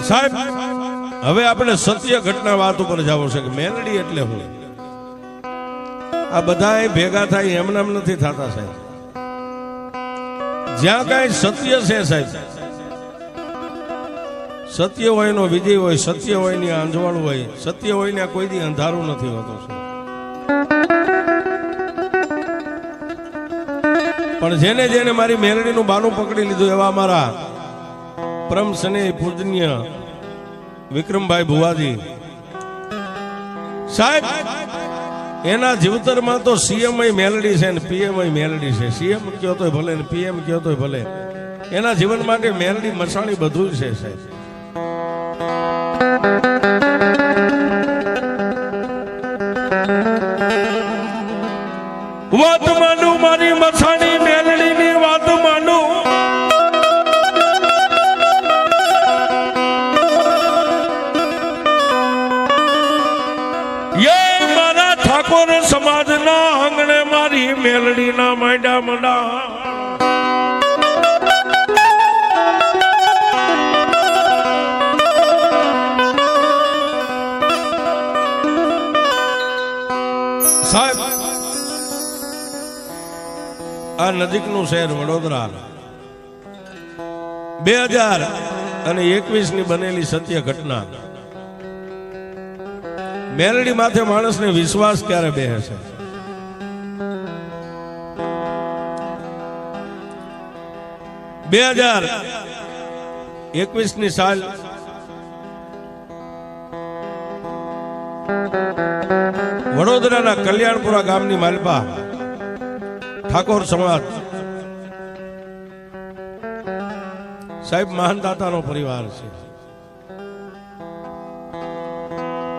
સાહેબ હવે આપણે સત્ય ઘટના વાત ઉપર જવું છે કે મેલડી એટલે હું આ બધા ભેગા થાય એમ નામ નથી થતા સાહેબ. જ્યાં કઈ સત્ય છે સાહેબ, સત્ય હોય નો વિજય હોય, સત્ય હોય ની આંજવાળ હોય, સત્ય હોય ને કોઈ દી અંધારું નથી હોતું. પણ જેને જેને મારી મેલડીનું બાનું પકડી લીધું એવા મારા પરમ સ્નેહી પૂજનીય વિક્રમભાઈ ભુવાજી સાહેબ, એના જીવતરમાં તો સીએમ મેલડી છે ને પીએમ મેલડી છે. સીએમ કયો તોય ભલે ને પીએમ કયો તોય ભલે, એના જીવન માટે મેલડી મસાણી બધું જ છે સાહેબ. વાત માંડું મારી મસાણી મેલડી ની વાત માંડું, ઠાકોર સમાજ ના આંગણે મારી મેલડી ના માંડા મંડા. સાહેબ આ નજીકનું શહેર વડોદરા 2021 ની બનેલી સત્ય ઘટના. મેલડી માથે માણસને વિશ્વાસ ક્યારે બેસે છે? 2021 ની સાલ વડોદરાના કલ્યાણપુરા ગામની માલપા ઠાકોર સમાજ સાહેબ મહાનદાતાનો પરિવાર છે.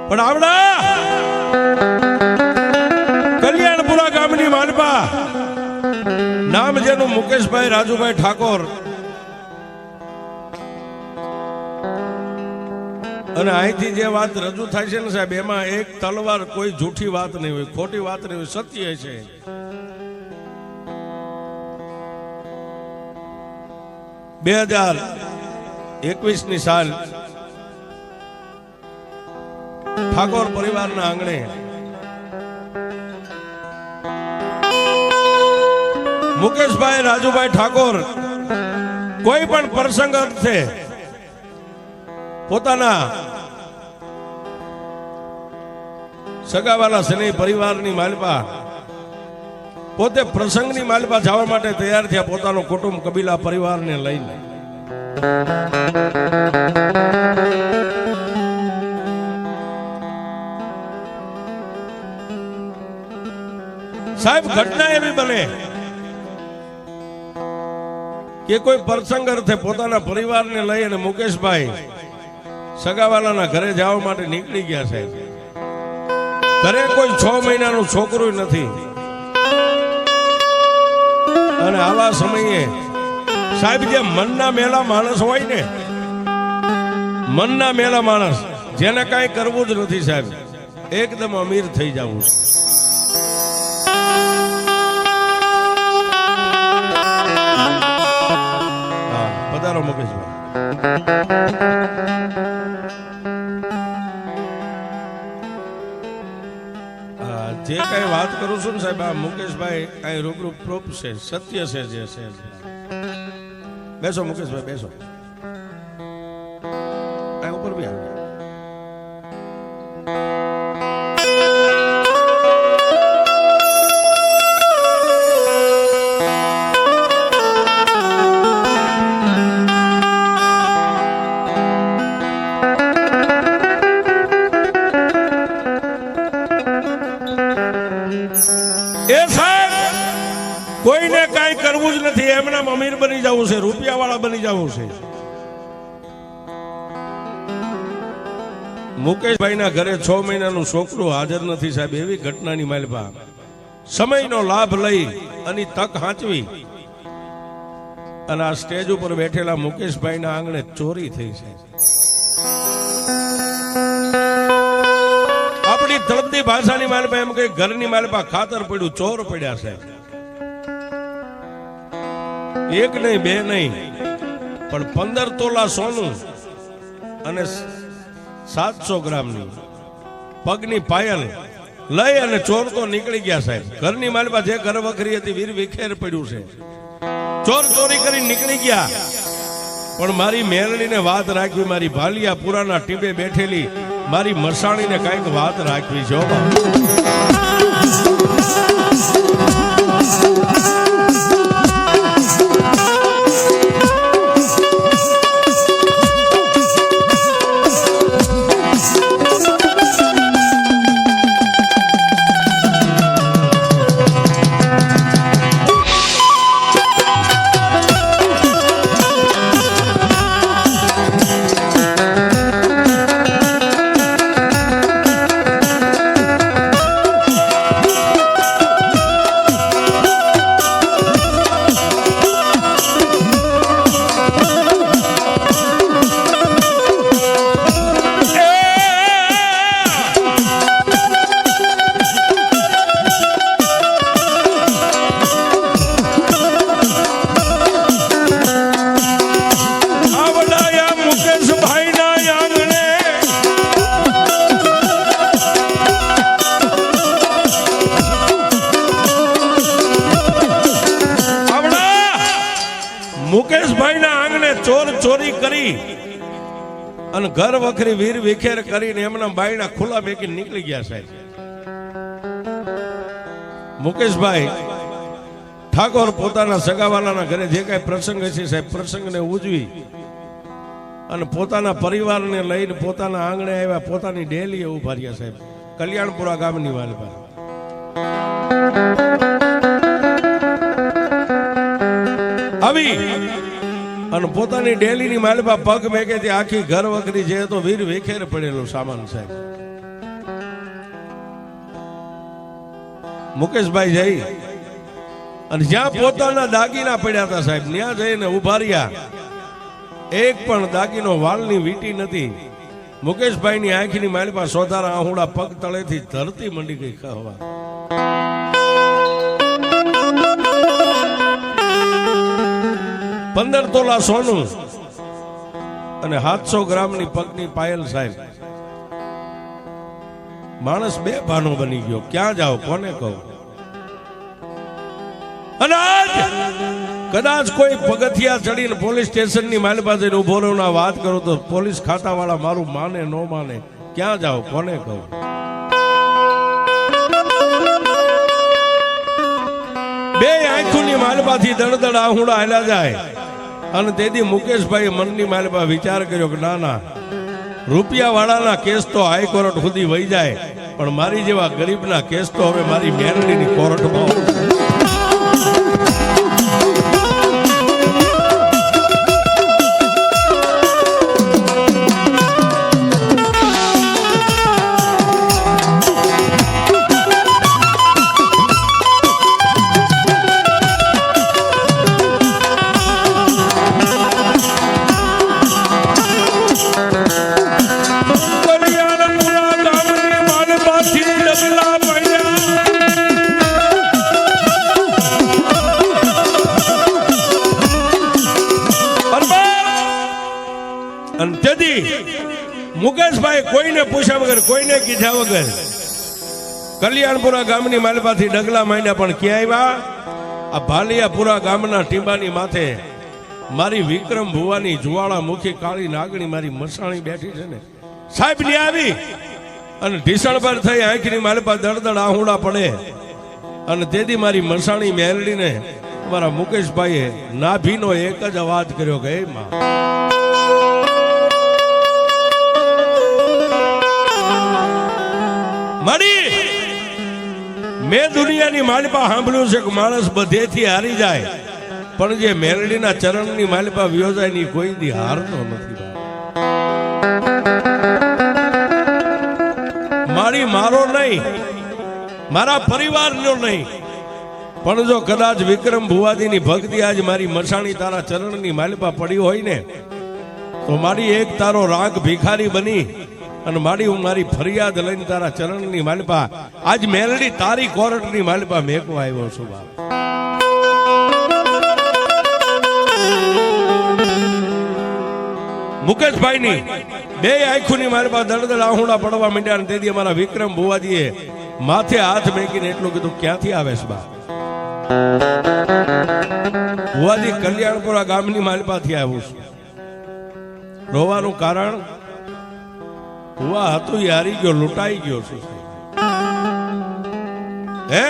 પણ આવડા કલ્યાણપુરા ગામની માલપા નામ જેનું મુકેશભાઈ રાજુભાઈ ઠાકોર, અને અહીંથી જે વાત રજૂ થાય છે ને સાહેબ, એમાં એક તલવાર કોઈ જૂઠી વાત નહીં હોય, ખોટી વાત નહીં હોય, સત્ય છે. બે 2021 ની સાલ ઠાકોર પરિવારના આંગણે મુકેશભાઈ રાજુભાઈ ઠાકોર કોઈ પણ પ્રસંગ અર્થે પોતાના સગાવાલા સ્નેહી પરિવારની માલપા પોતે પ્રસંગની માલપા જવા માટે તૈયાર થયા, પોતાનો કુટુંબ કબીલા પરિવારને લઈને. સાહેબ ઘટના એવી બને કે કોઈ પ્રસંગ અર્થે પોતાના પરિવારને લઈ અને મુકેશભાઈ સગાવાલાના ઘરે જવા માટે નીકળી ગયા સાહેબ. ઘરે કોઈ 6 મહિનાનું છોકરું નથી, અને આવા સમયે સાહેબ જે મનના મેલા માણસ હોય ને, મનના મેલા માણસ જેને કાંઈ કરવું જ નથી સાહેબ, એકદમ અમીર થઈ જવું છે. પધારો મુકેશભાઈ. જે કઈ વાત કરું છું ને સાહેબ, આ મુકેશભાઈ કઈ રૂબરૂ પ્રૂફ છે, સત્ય છે જે છે. બેસો મુકેશભાઈ બેસો, કઈ ઉપર બી આવે. કોઈને કઈ કરવું જ નથી, એમના અમીર બની જવું છે, રૂપિયા વાળા બની જવું છે. મુકેશભાઈ ના ઘરે 6 મહિનાનું છોકરું હાજર નથી સાહેબ, એવી ઘટનાની માલપા સમયનો લાભ લઈ અને તક હાંચવી અને આ સ્ટેજ ઉપર બેઠેલા મુકેશભાઈ ના આંગણે ચોરી થઈ છે. આપણી તળપદી ભાષાની માલપા એમ કે ઘરની માલપા ખાતર પડ્યું, ચોર પડ્યા છે. એક નહીં બે નહીં પણ 15 તોલા સોનું અને 700 ગ્રામની પગની પાયલ લઈ અને ચોર તો નીકળી ગયા સાહેબ. ઘરની માલપા જે ઘર વખરી હતી વીર વિખેર પડ્યું છે. ચોર ચોરી કરી નીકળી ગયા, પણ મારી મેલડીને વાત રાખવી, મારી ભાલિયા પુરાના ટીબે બેઠેલી મારી મસાણીને કઈક વાત રાખવી છે. મુકેશભાઈ ના આંગણે ચોર ચોરી કરી અને ઘર વખરી વીર વિખેર કરીને એમના બાયણા ખુલ્લા મેકી નીકળી ગયા સાહેબ. મુકેશભાઈ ઠાકોર પોતાના સગાવાલાના ઘરે જે કઈ પ્રસંગ છે સાહેબ, પ્રસંગને ઉજવી અને પોતાના પરિવારને લઈને પોતાના આંગણે આવ્યા, પોતાની ડેલીએ ઉભા રહ્યા સાહેબ, કલ્યાણપુરા ગામની વાલપા. આવી અને પોતાની ડેલીની માલપા પગ મેકે તે આખી ઘર વખરી જે તો વીર વિખેર પડેલું સામાન સાહેબ. મુકેશભાઈ જઈ અને જ્યાં પોતાના દાગીના પડ્યા હતા સાહેબ, ત્યાં જઈને ઉભા રહ્યા. એક પણ દાગીનો વાળની વીંટી નથી. મુકેશભાઈની આંખની માલપા સોધારા આહુડા પગ તળેથી ધરતી મંડી ગઈ ખાવા. $15 તોલા સોનું અને 700 ગ્રામની પગની પાયલ સાહેબ. માણસ બે ભાનો બની ગયો. ક્યાં જાઓ, કોને કહું? અને કદાચ કોઈ પગથિયા ચડીને પોલીસ સ્ટેશનની માલ પાસે ઉભો રહ્યો વાત કરો તો પોલીસ ખાતા વાળા મારું માને ન માને. ક્યાં જાઓ, કોને કહું? બે આંખોની માલપાથી દળદળ આહુડા હાલ્યા જાય. અને તેથી મુકેશભાઈ મનની માલપા વિચાર કર્યો કે ના ના, રૂપિયા વાળાના કેસ તો હાઈકોર્ટ સુધી વહી જાય, પણ મારી જેવા ગરીબના કેસ તો હવે મારી મેરડીની કોર્ટમાં. મુકેશભાઈ કોઈને પૂછ્યા વગર, કોઈને કીધા વગર કલ્યાણપુરા ગામની માલપાથી ડગલા માંડ્યા. પણ ક્યાં આવ્યા? આ ભાલિયાપુરા ગામના ટીંબાની માથે મારી વિક્રમ ભુવાની જુવાળા મુખી કાળી નાગણી મારી મસાણી બેઠી છે ને સાહેબ. ની આવી અને ઢીસણ પર થઈ આંખની માલપા દળદળ આહુડા પડે. અને તેથી મારી મસાણી મેલડીને મારા મુકેશભાઈએ નાભીનો એક જ અવાજ કર્યો કે માં. મેં દુનિયાની માલપા સાંભળ્યું છે કે માણસ બધેથી હારી જાય, પણ જે મેલડીના ચરણની માલપા વ્યો જાય ની કોઈ દી હારતો નથી. મારી મારો નહીં, મારા પરિવારનો નહીં, પણ જો કદાચ વિક્રમ ભુવાજીની ભક્તિ આજ મારી મસાણી તારા ચરણની માલપા પડી હોય ને, તો મારી એક તારો રાગ ભિખારી બની અને મારી હું મારી ફરિયાદ લઈને તારા ચરણની માલપા આજ મેલડી તારી કોર્ટની માલપા મેકવા આવ્યો છું. મુકેશભાઈની બે આંખોની મારી પાસે દળદળ આહુડા પડવા માંડ્યા અને તેથી અમારા વિક્રમ ભુવાજીએ માથે હાથ મેકીને એટલું કીધું, ક્યાંથી આવે છે બા? ભુવાજી કલ્યાણપુરા ગામની માલપાથી આવ્યું છું. રોવાનું કારણ ભુવા હતું એ હારી ગયો, લૂંટાઈ ગયો છું. હે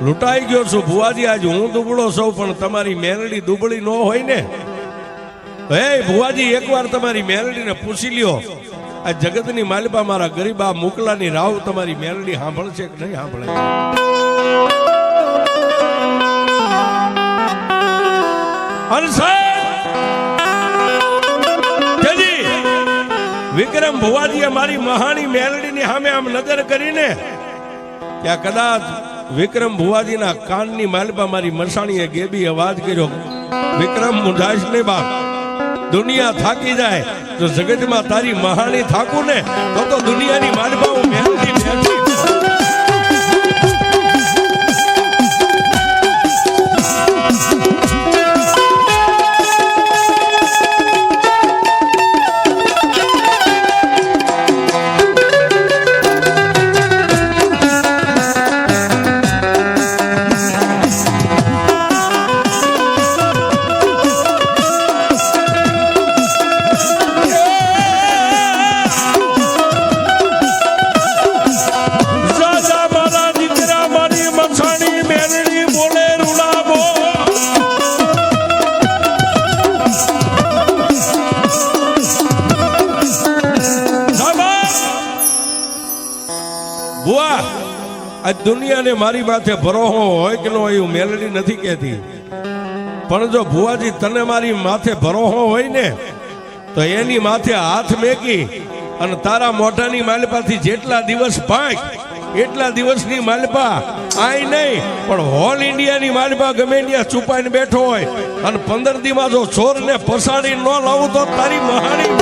લૂંટાઈ ગયો છું ભુવાજી. આજ હું દુબળો છું પણ તમારી મેલડી દુબળી ન હોય ને. હે ભુવાજી, એકવાર તમારી મેલડીને પૂછી લ્યો, આ જગતની માલિપા મારા ગરીબા મુકલાની રાવ તમારી મેલડી સાંભળશે કે નહીં સાંભળે? વિક્રમ ભુવાજીએ મારી મહાની મેલડીની સામે આમ નજર કરીને ત્યાં કદાચ વિક્રમ ભુવાજીના કાનની માલિપા મારી મસાણીએ ગેબી અવાજ કર્યો, વિક્રમ મુંજાઈશ નહીં બાપ, દુનિયા થાકી જાય તો જગતમાં તારી મહાની થાકું ને તો દુનિયાની માલિપા હું મેલડી મેળવી. આ દુનિયાને મારી માથે ભરોહો હોય કે ન હોય એવું મેલડી નથી કહેતી, પણ જો ભુવાજી તને મારી માથે ભરોહો હોય ને તો એની માથે હાથ મેકી અને તારા મોઢાની માલપાથી જેટલા દિવસ પાંચ એટલા દિવસની માલપા આય નહીં પણ હોલ ઇન્ડિયાની માલપા ગમે ત્યાં છુપાઈને બેઠો હોય અને 15 દીમાં જો ચોરને પસાડી ન લાવું તો તારી મહાની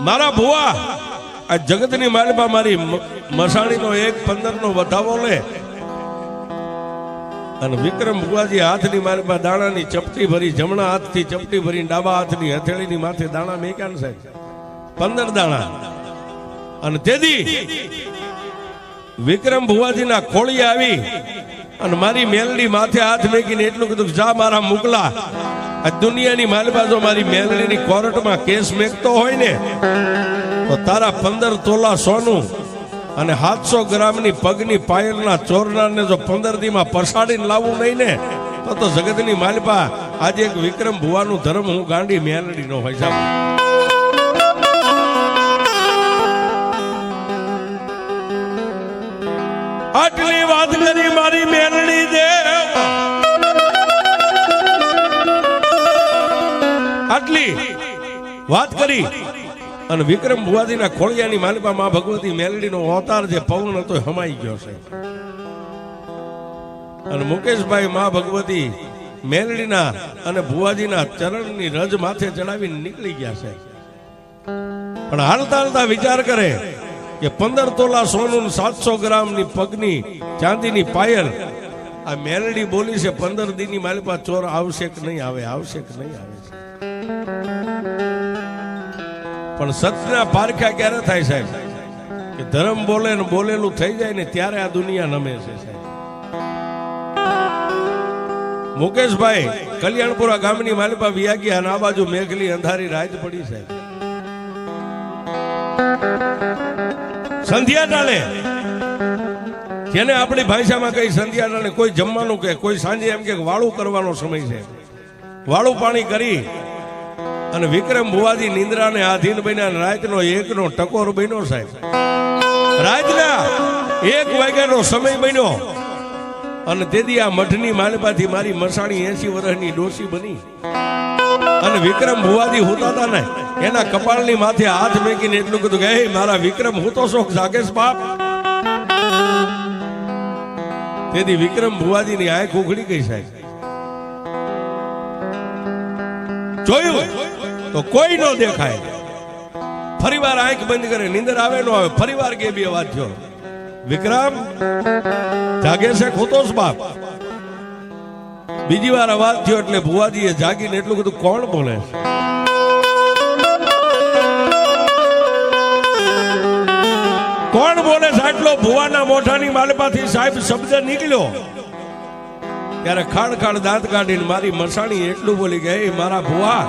મારા ભુવા આ જગતની માલિપા મારી મસાણીનો 1-15 વધાવો લે અને વિક્રમ ભુવાજી હાથની માલિપા દાણાની ચપટી ભરી, જમણા હાથથી ચપટી ભરી ડાબા હાથની હથેળીની માથે દાણા મેક્યા ને સાહેબ 15 દાણા. અને તેથી વિક્રમ ભુવાજીના ખોળી આવી અને મારી મેલડી માથે હાથ મેકીને એટલું કીધું, જા મારા મુકલા, આ દુનિયાની માલિપા જો મારી મેલડીની કોર્ટમાં કેસ મેકતો હોય ને તો તારા 15 તોલા સોનું અને 700 ગ્રામની પગની પાયલના ચોરનારને જો 15 દીમાં પસાડીને લાવવું નહીં ને તો જગતની માલિપા આજે એક વિક્રમ ભુવાનું ધર્મ હું ગાંડી મેલડી નો હોય સાહેબ. આટલી વાત કરી મારી મેલડી દેવ, આટલી વાત કરી અને વિક્રમ ભુવાજીના ખોળિયાની માલિપા માં ભગવતી મેલડીનો અવતાર જે પવન હતો હમાઈ ગયો છે. અને મુકેશભાઈ માં ભગવતી મેલડીના અને ભુવાજીના ચરણની રજ માથે ચડાવીને નીકળી ગયા છે. પણ હાલતા હાલતા વિચાર કરે કે 15 તોલા સોનું 700 ગ્રામની પગની ચાંદીની પાયલ આ મેલડી બોલી છે 15 દીની માલિપા ચોર આવશે કે નહીં આવે, આવશે કે નહીં આવે. પણ સત્યના પારખા ક્યારે થાય સાહેબ કે ધર્મ બોલે ને બોલેલું થઈ જાય ને ત્યારે આ દુનિયા નમે છે સાહેબ. મુકેશભાઈ કલ્યાણપુરા ગામની માલિપા વિયાગી અને આ બાજુ મેઘલી અંધારી રાત પડી સાહેબ. સંધ્યા ટાળે, જેને આપણી ભાષામાં કઈ સંધ્યા ટાળે, કોઈ જમવાનું કે કોઈ સાંજે એમ કે વાળું કરવાનો સમય છે. વાળું પાણી કરી અને વિક્રમ ભુવાજી નિંદ્રાને આધીન બન્યા. રાતનો 1નો ટકોર બન્યો સાહેબ. રાતના 1 વાગ્યાનો સમય બન્યો અને તેથી આ મઠની માલપાથી મારી મસાણી 80 વર્ષની ડોસી બની. અને વિક્રમ ભુવાજી હોતા હતા ને એના કપાળની માથે હાથ મેકીને એટલું કીધું કે હે મારા વિક્રમ હું તો શોખ જાગેશ બાપ. તેથી વિક્રમ ભુવાજીની આંખ ઉઘડી ગઈ સાહેબ. જોયું તો કોઈ નો દેખાય. ફરીવાર આંખ બંધ કરે, નીંદર આવે નો આવે. ફરીવાર કે બે વાત થયો, વિક્રમ જાગે છે ખોતોસ બાપ. બીજી વાર અવાજ થયો એટલે ભુવાજીએ જાગીને એટલું બધું કોણ બોલે? કોણ બોલે છે? આટલો ભુવાના મોઢાની માલપાથી સાહેબ શબ્દ નીકળ્યો ત્યારે ખાડ ખાડ દાંત કાઢીને મારી મસાણી એટલું બોલી કે હે મારા ભુવા,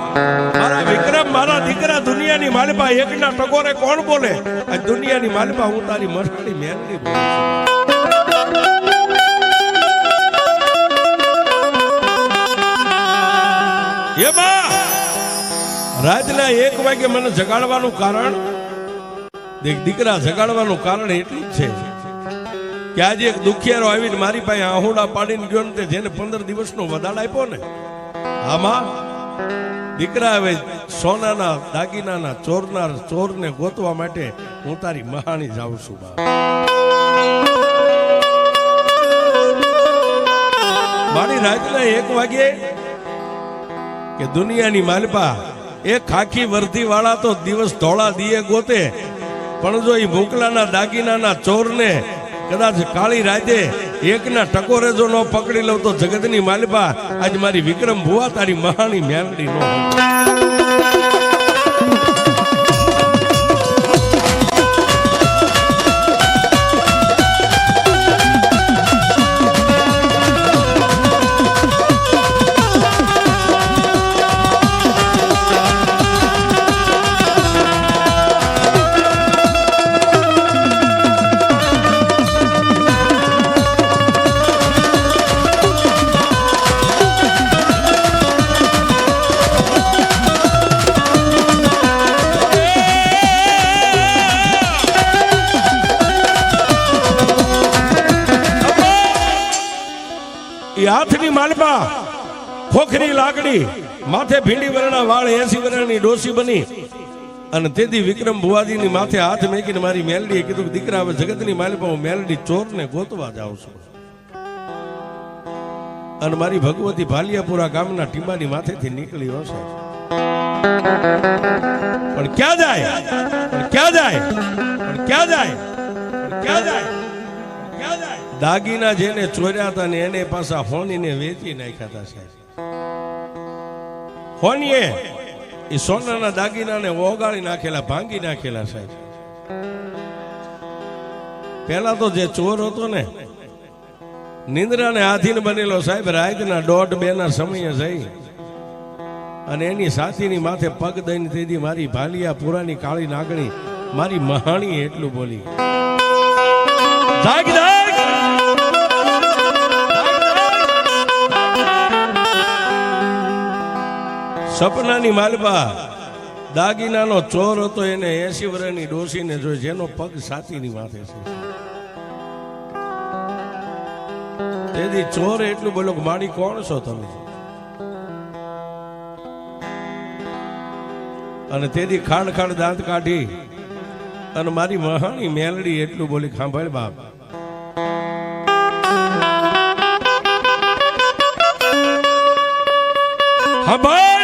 મારા વિક્રમ, મારા દીકરા, દુનિયાની માલપા 1ના ટકોરે કોણ બોલે? આ દુનિયાની માલપા હું તારી મસાણી મેલડી બોલું છું. એમાં રાતના 1 વાગે મને જગાડવાનું કારણ, દીકરા જગાડવાનું કારણ એટલું જ છે કે આજે એક દુખિયારો આવીને મારી પાસે આહુડા પાડીને ગયો ને જેને 15 દિવસનો વદાડ આપ્યો ને, આમાં દીકરા હવે સોનાના દાગીનાના ચોરને ગોતવા માટે હું તારી મહાણી જાઉં છું. મારી રાતના 1 વાગે કે દુનિયાની માલપા એક ખાખી વર્દી વાળા તો દિવસ ધોળા દીએ ગોતે, પણ જો એ મોકલાના દાગીનાના ચોરને કદાચ કાળી રાતે 1ના ટકોરે જો ન પકડી લઉં તો જગતની માલપા આજ મારી વિક્રમ ભુવા તારી મહાણી મેલડી નો. હાથની માલપા ખોખરી લાકડી, માથે ભીંડી વરણા વાળ, 80 વર્ષની ડોસી બની. અને તેથી વિક્રમ ભુવાજીની માથે હાથ મેકીને મારી મેલડીએ કીધું કે દીકરા હવે જગતની માલપા હું મેલડી ચોરને ગોતવા જાઉં છું. અને મારી ભગવતી ભાલિયાપુરા ગામના ટીંબાની માથેથી નીકળી હશે. પણ ક્યાં જાય? પણ ક્યાં જાય? પણ ક્યાં જાય? પણ ક્યાં જાય? દાગીના જેને ચોર્યા હતા ને એને પાછા હોનીને વેચી નાખ્યા હતા સાહેબ. હોનીએ એ સોનાના દાગીનાને ઓગાળી નાખેલા, ભાંગી નાખેલા સાહેબ. પેલા તો જે ચોર હતો ને નિંદ્રાને આધીન બનેલો સાહેબ, રાતના 1:30-2ના સમયે જઈ અને એની સાથીની માથે પગ દઈને તેથી મારી ભાલિયા પુરાની કાળી નાગણી મારી મહાણી એટલું બોલી, જાગ જાગ. સપનાની માલપા દાગીનાનો ચોર હતો, એને 80 વર્ષની ડોસીને જોઈ જેનો પગ સાતીની માથે છે. તેથી ચોર એટલું બોલો કે માડી કોણ છો તમે? અને તેથી ખાડ ખાડ દાંત કાઢી અને મારી મહાણી મેલડી એટલું બોલી, સાંભળ બાપ, હબાળ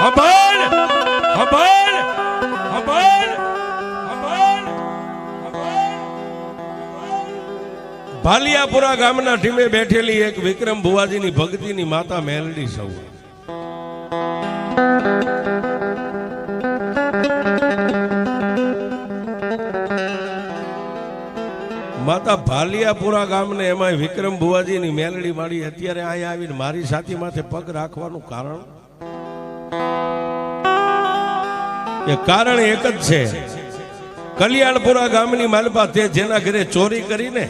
હબાળ હબાળ હબાળ હબાળ. ભાલિયાપુરા ગામના ટીમે બેઠેલી એક વિક્રમ ભુવાજીની ભક્તિની માતા મેલડી સૌ. માતા ભાલિયાપુરા ગામને એમાં વિક્રમ ભુવાજીની મેલડી માડી અત્યારે અહીંયા આવીને મારી સાથી માથે પગ રાખવાનું કારણ એક જ છે. કલ્યાણપુરા ગામની માલપા તે જેના ઘરે ચોરી કરીને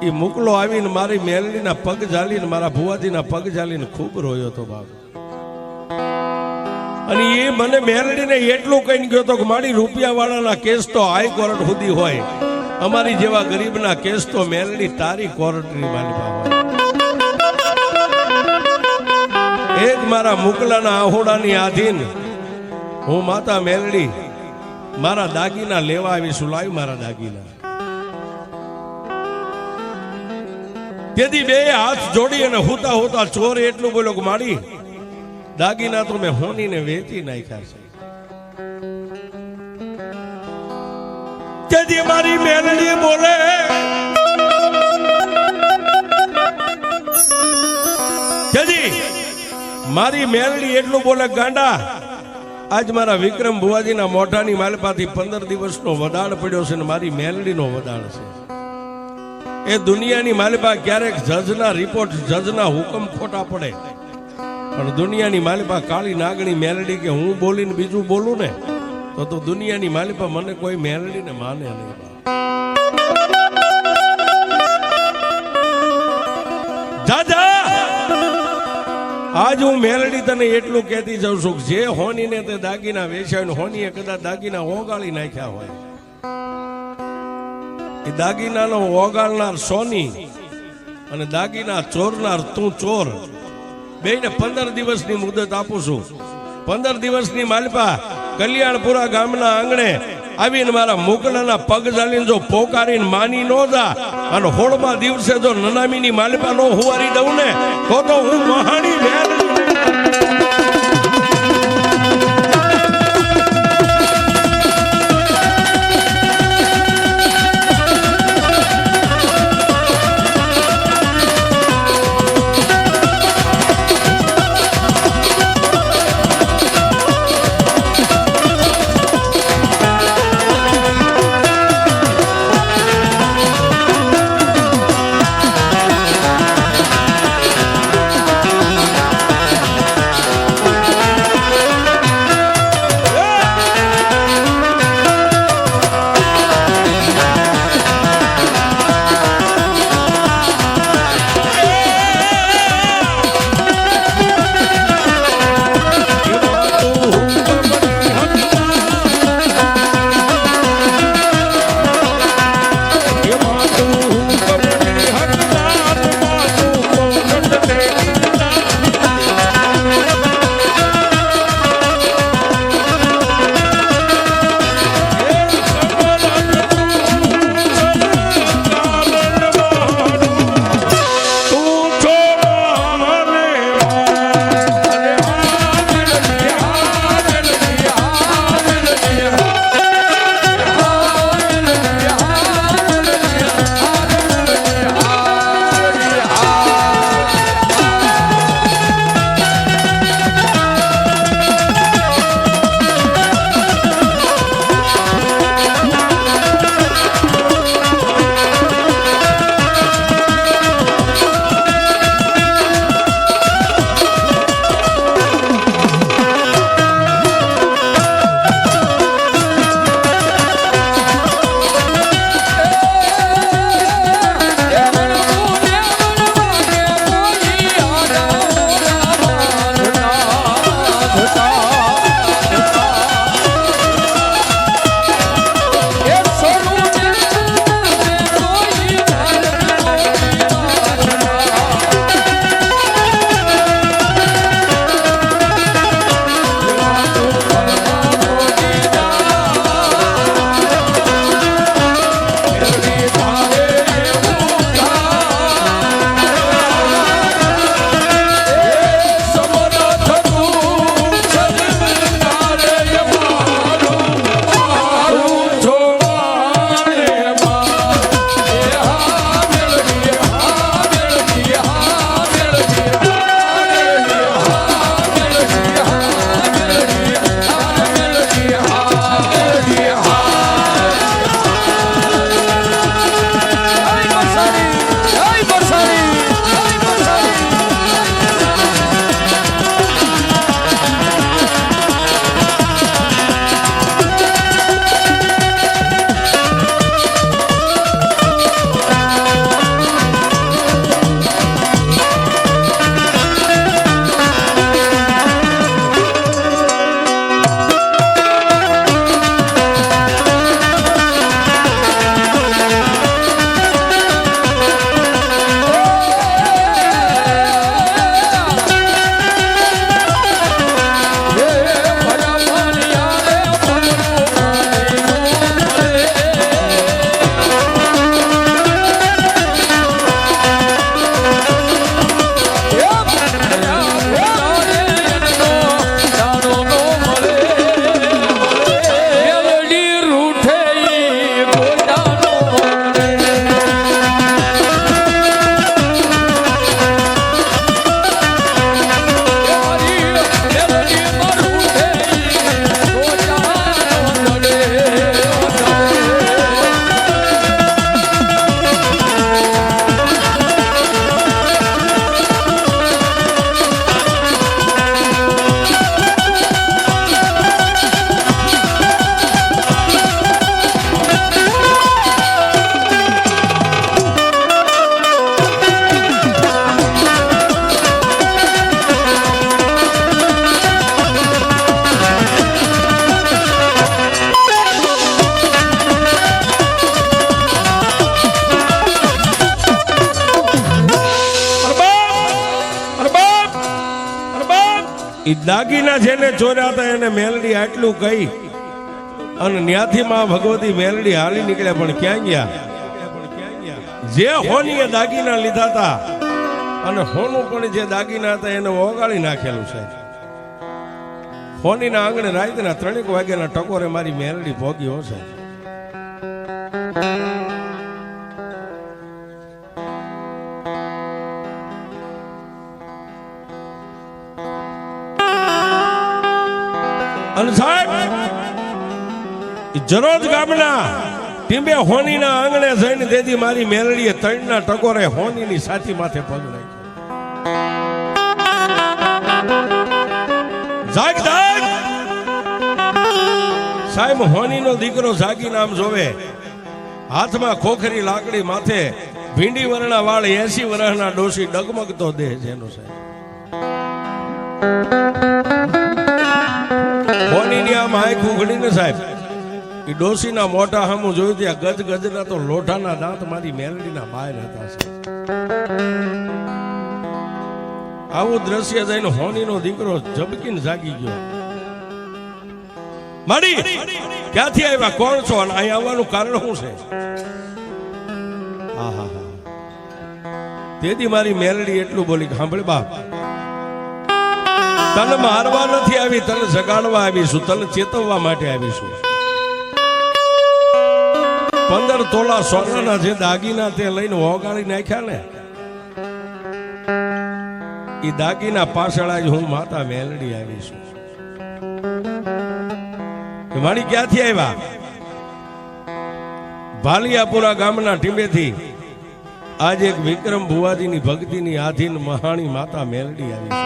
એ મુકલો આવીને મારી મેલડીના પગ ઝાલીને મારા ભુવાજીના પગ ઝાલીને ખૂબ રોયો હતો બાપ. અને એ મને મેલડીને એટલું કહીને ગયો તો કે મારી રૂપિયાવાળાના કેસ તો હાઈકોર્ટ સુધી હોય, અમારી જેવા ગરીબના કેસ તો મેલડી તારી કોર્ટની માલિકા હોય. એક મારા મુકલાના આહોડાની આધીન હું માતા મેલડી મારા દાગીના લેવા આવીશું. લાવી મારા દાગીના. તેથી બે હાથ જોડી અને હોતા હોતા ચોર એટલું બોલ્યો કે મારી દાગીના તો મેં હોનીને વેચી નાખ્યા છે. તેથી મારી મેલડી બોલે તેથી મારી મેલડી એટલું બોલે ગાંડા આજ મારા વિક્રમ ભુવાજીના મોઢાની માલપાથી 15 દિવસનો વદાળ પડ્યો છે ને મારી મેલડીનો વદાળ છે. એ દુનિયાની માલિપા ક્યારેક જજના રિપોર્ટ જજના હુકમ ખોટા પડે, પણ દુનિયાની માલિપા કાળી નાગણી મેલડી કે હું બોલીને બીજું બોલું ને તો દુનિયાની માલિપા મને કોઈ મેલડીને માને નહીં. દાદા આજ હું મેલડી તને એટલું કહેતી જાઉં છું જે હોનીને તે દાગીના વેચાય, હોનીએ કદાચ દાગીના ઓગાળી નાખ્યા હોય, એ દાગીનાનો ઓગાળનાર સોની અને દાગીના ચોરનાર તું ચોર, બેને 15 દિવસની મુદત આપું છું. 15 દિવસની માલિપા કલ્યાણપુરા ગામના આંગણે આવીને મારા મુકલાના પગ ઝાલીને જો પોકારીને માની ન જા અને 16મા દિવસે જો નનામીની માલિપા નો હુવારી દઉં ને તો હું મહાણી વેર. એ દાગીના જેને ચોર્યા હતા એને મેલડી આટલું કહી અને ન્યાથી માં ભગવતી મેલડી હાલી નીકળ્યા. પણ ક્યાં ગયા? જે હોનીએ દાગીના લીધા હતા અને હોનું પણ જે દાગીના હતા એને ઓગાળી નાખેલું છે. હોનીના આંગણે રાતના 3 વાગ્યાના ટકોરે મારી મેલડી ભોગી હશે. અને સાહેબ જરોજ ગામના ટીંબે હોનીના આંગણે જઈને તેથી મારી મેલડીએ 3ના ટકોરે હોનીની છાતી માથે પગ નાખ્યો. જાગ જાગ સાહેબ, હોનીનો દીકરો જાગીને આમ જોવે, હાથમાં ખોખરી લાકડી, માથે ભીંડી વરણા વાળ, 80 વર્ષના ડોશી ડગમગતો દેહ છે એનો સાહેબ. હોનીની આમ આંખ ઉઘડીને સાહેબ એ ડોશીના મોઢા સામું જોયું ત્યાં ગજ ગજના તો લોઢાના દાંત મારી મેલડીના બહાર હતા સાહેબ. આવું દ્રશ્ય જઈને હોનીનો દીકરો ઝબકીને જાગી ગયો. માડી ક્યાંથી આવ્યા? કોણ છો? અને અહીં આવવાનું કારણ શું છે? હા. તેથી મારી મેલડી એટલું બોલી, સાંભળે બાપ, તને મારવા નથી આવી, તને જગાડવા આવીશું, તને ચેતવવા માટે આવીશું. 15 તોલા સોનાના જે દાગીના તે લઈને ઓગાળી નાખ્યા ને, એ દાગીના પાછળ જ હું માતા મેલડી આવીશું. મારી ક્યાંથી આવ્યા? ભાલિયાપુરા ગામના ટીંબેથી આજે એક વિક્રમ ભુવાજીની ભક્તિની આધીન મહાણી માતા મેલડી આવી છે.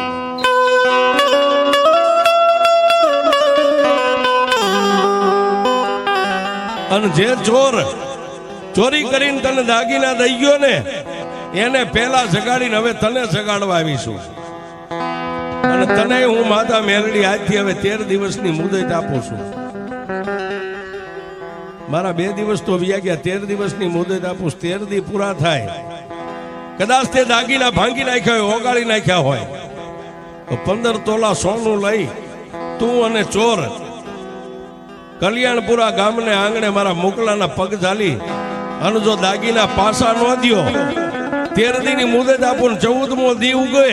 અને જે ચોર ચોરી કરીને તને દાગીના દઈ ગયો ને એને પેલા જગાડીને હવે તને જગાડવા આવીશું. અને તને હું માતા મેલડી આજથી હવે 13 દિવસની મુદત આપું છું. મારા 2 દિવસ તો વ્યા ગયા, 13 દિવસની મુદત આપું. 13 દી પૂરા થાય, કદાચ તે દાગીના ભાંગી નાખ્યા હોય, ઓગાળી નાખ્યા હોય, તો 15 તોલા સોનું લઈ તું અને ચોર કલ્યાણપુરા ગામને આંગણે મારા મોકલાના પગ ઝાલી અને જો દાગીના પાસા ન દ્યો, 13 દીની મુદત આપું, 14મો દી ઉગે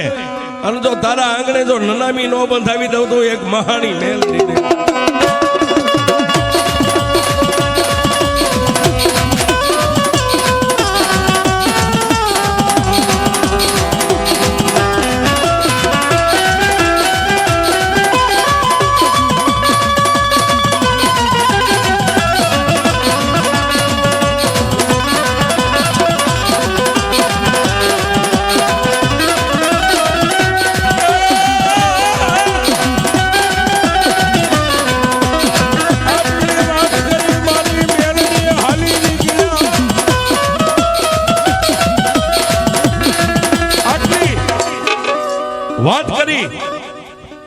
અને જો તારા આંગણે જો નનામી ન બંધાવી દઉં તો એક મહાણી મેલડી વાત કરી.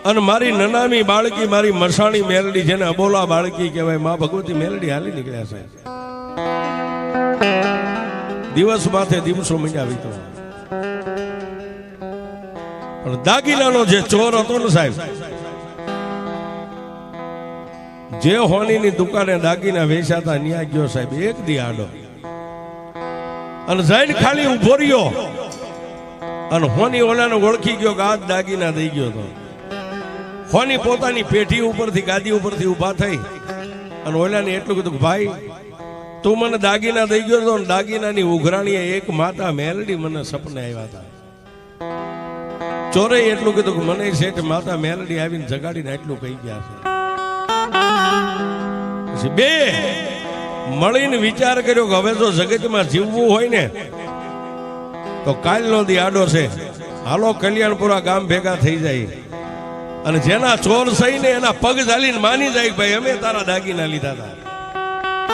અને મારી નનામી બાળકી, મારી મસાણી મેલડી, જેને અબોલા બાળકી કહેવાય, માં ભગવતી મેલડી હાલી નીકળ્યા છે. દિવસ માથે દિવસો મીંડ્યા વીતો. પણ દાગીનાનો જે ચોર હતો ને સાહેબ, જે હોનીની દુકાને દાગીના વેચાતા હતા ન્યા ગયો સાહેબ, એક દી આડો અને જઈને ખાલી ઉભો રહ્યો અને હોની ઓલાને ઓળખી ગયો કે આ જ દાગીના દઈ ગયો હતો. હોની પોતાની પેઢી ઉપરથી, ગાદી ઉપરથી ઊભા થઈ અને ઓલાને એટલું કીધું કે ભાઈ તું મને દાગીના દઈ ગયો હતો. દાગીનાની ઉઘરાણીએ એક માતા મેલડી મને સપને આવ્યા હતા. ચોરે એટલું કીધું કે મને શેઠ માતા મેલડી આવીને જગાડીને એટલું કહી ગયા છે. બે મળીને વિચાર કર્યો કે હવે જો જગતમાં જીવવું હોય ને તો કાલનો દી આડો છે, હાલો કલ્યાણપુરા ગામ ભેગા થઈ જાય અને જેના ચોર સહીને એના પગ ઝાલીને માની જાય ભાઈ અમે તારા દાગીના લીધા હતા.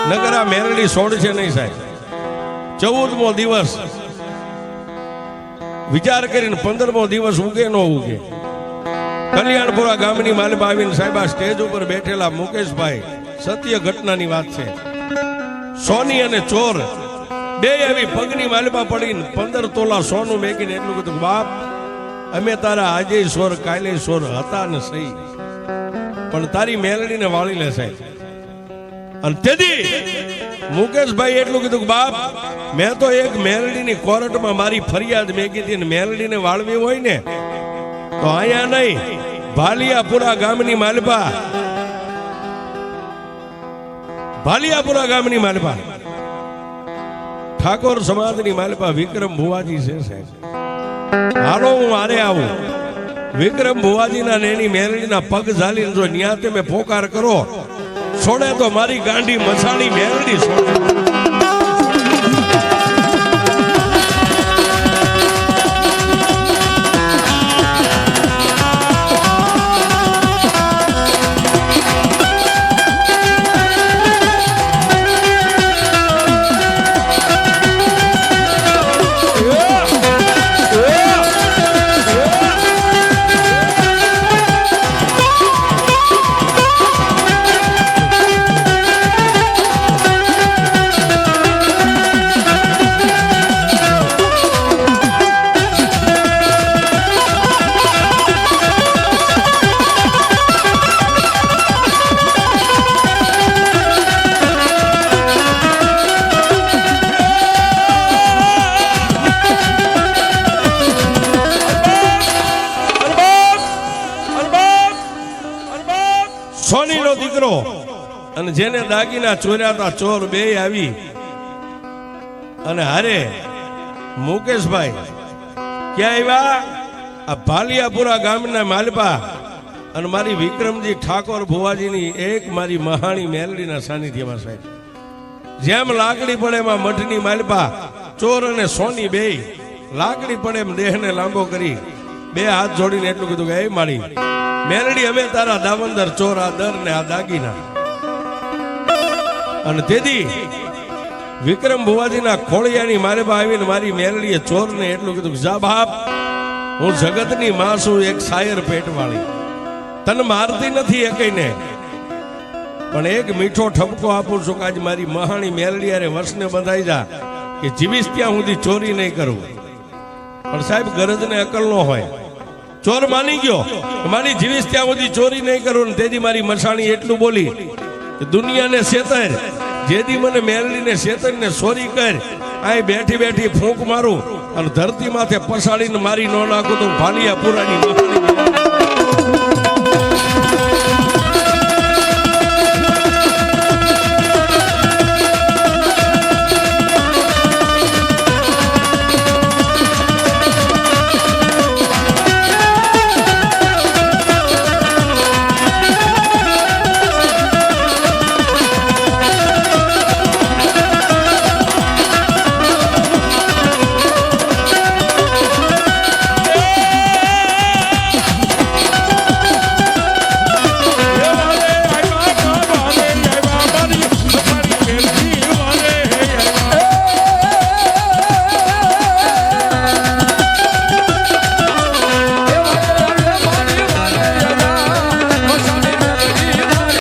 નગર આ મેલડી છોડશે નહીં સાહેબ. 14મો દિવસ વિચાર કરીને 15મો દિવસ ઉગે ન ઉગે, કલ્યાણપુરા ગામની માલમાં આવીને સાહેબ આ સ્ટેજ ઉપર બેઠેલા મુકેશભાઈ, સત્ય ઘટનાની વાત છે, સોની અને ચોર બે એવી પગની માલમાં પડીને 15 તોલા સોનું મેકીને એટલું કીધું બાપ અમે તારા આજે સોર કાલે સોર હતા ને સહી, પણ તારી મેલડીને વાળી લે સાહેબ. અને તેથી મુકેશભાઈ એટલું કીધું કે બાપ, મેં તો એક મેલડીની કોર્ટમાં મારી ફરિયાદ મેં કીધી, મેલડીને વાળવી હોય ને તો અહીંયા નહીં, ભાલિયાપુરા ગામની માલપા, ભાલિયાપુરા ગામની માલપા ઠાકોર સમાજની માલપા વિક્રમ ભુવાજી છે સાહેબ. હાલો હું આરે આવું. વિક્રમ ભુવાજીના નેની મેલડીના પગ ઝાલીને જો ન્યા તમે પોકાર કરો, છોડે તો મારી ગાંડી મસાણી મેલડી છોડે. સોનીનો દીકરો અને જેને દાગીના ચોર્યા હતા ચોર બે આવી અને હારે મુકેશભાઈ ક્યાં આવ્યા? આ ભાલિયાપુરા ગામના માલપા અને મારી વિક્રમજી ઠાકોર ભુવાજીની એક મારી મહાણી મેલડીના સાનિધ્યમાં સાહેબ. જેમ લાકડી પડે એમાં મઠની માલપા ચોર અને સોની બે લાકડી પડે એમ દેહને લાંબો કરી બે હાથ જોડીને એટલું કીધું કે એ મારી મેલડી, અમે તારા દાવંદર ચોર આ દર ને આ દાગીના. અને તેથી વિક્રમ ભુવાજીના ખોળિયાની મારે બા આવીને મારી મેલડીએ ચોરને એટલું કીધું કે જા બાપ, હું જગતની માં છું, એક શાયર પેટવાળી, તને મારતી નથી એકઈને, પણ એક મીઠો ઠપકો આપું છું કે આજ મારી મહાણી મેલડી અરે વર્ષને બંધાઈ જા કે જીવીશ ત્યાં સુધી ચોરી નહીં કરું. પણ સાહેબ ગરજને અકલ નો હોય. ચોર માની ગયો મારી જીવીશ ત્યાં સુધી ચોરી નહીં કરું. તેથી મારી મસાણી એટલું બોલી કે દુનિયાને શેતર, જેથી મને મેલડીને શેતરને ચોરી કર, આ બેઠી બેઠી ફૂંક મારું અને ધરતી માથે પસાડીને મારી ન નાખું તો ભાલિયાપુરાની મહાણી